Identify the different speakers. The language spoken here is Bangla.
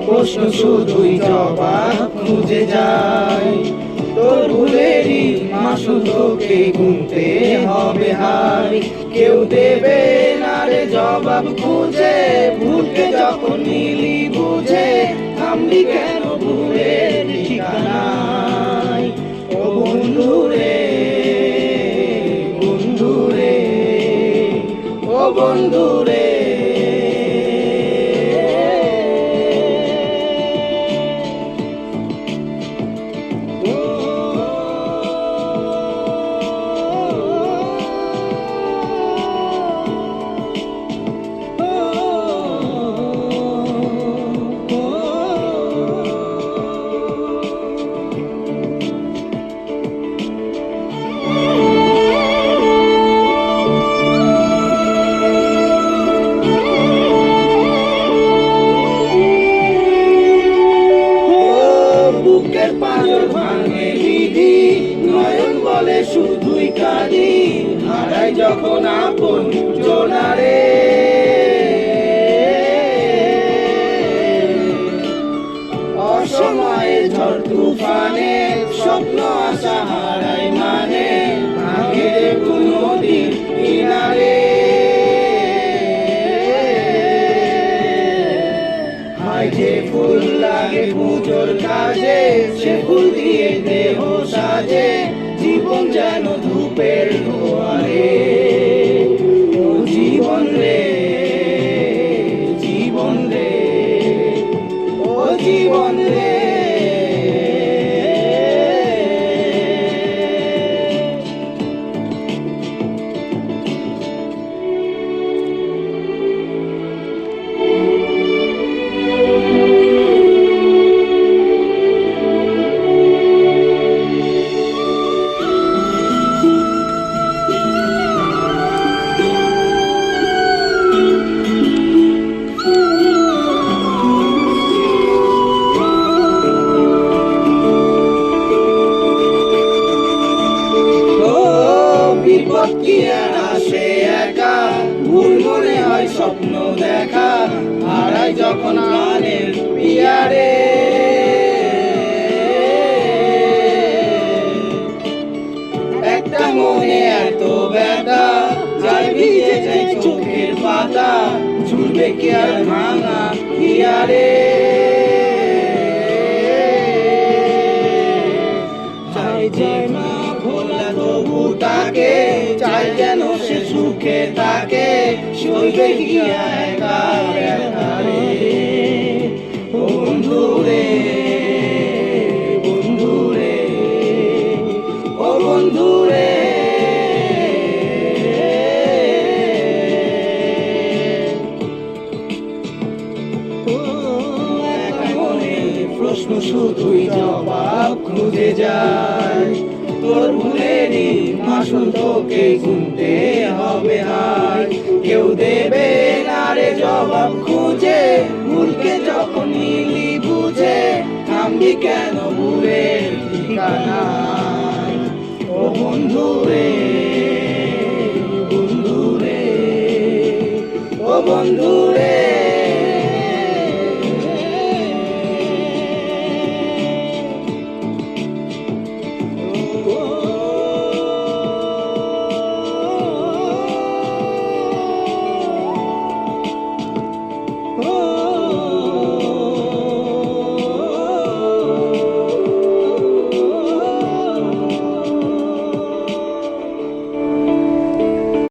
Speaker 1: প্রশ্ন শুধুই জবাব খুঁজে যায়, তোর ভুলেরই মাসুল তোকে গুনতে হবে হাই। কেউ দেবে না রে জবাব খুঁজে, ভুলকে যখন নিলি বুঝে, থামলি কেন ভুলের ঠিকানায়। ও বন্ধুরে, বন্ধুরে, ও বন্ধুরে, শুধুই কাঁদি হারাই যখন আপন জনারে। অসময়ে ঝড় তুফানে স্বপ্ন আশা হারাই মানে, ভাঙে নদীর কিনারে। হায় যে ফুল লাগে পুজোর কাজে, সে ফুল দিয়ে দেহ সাজে, জীবন যেন ধূপের দুয়ারে। ও জীবন রে, জীবন রে, ও জীবন রে। বিপদ কি আর আসে একা, ভুল মনে হয় স্বপ্ন দেখা, হারাই যখন প্রাণের পিয়ারে। একটা মনে এত ব্যথা, যাই ভিজে যাই চোখের পাতা, ঝুলবে কি আর ভাঙা হিয়ারে। চাই যে মা ভোলা তবু তাকে, চাই যেন সে সুখে থাকে, সইবে কি একা একা রে। ও বন্ধুরে, বন্ধুরে, ও বন্ধুরে, একা মনে প্রশ্ন শুধুই জবাব খুঁজে যায়, তোর ভুলেরই মাসুল তোকে গুনতে হবে হাই। কেউ দেবে না রে জবাব খুঁজে, ভুলকে যখন নিলি বুঝে, থামবি কেন ভুলের ঠিকানায়। ও বন্ধুরে, বন্ধুরে, ও বন্ধুরে। Oh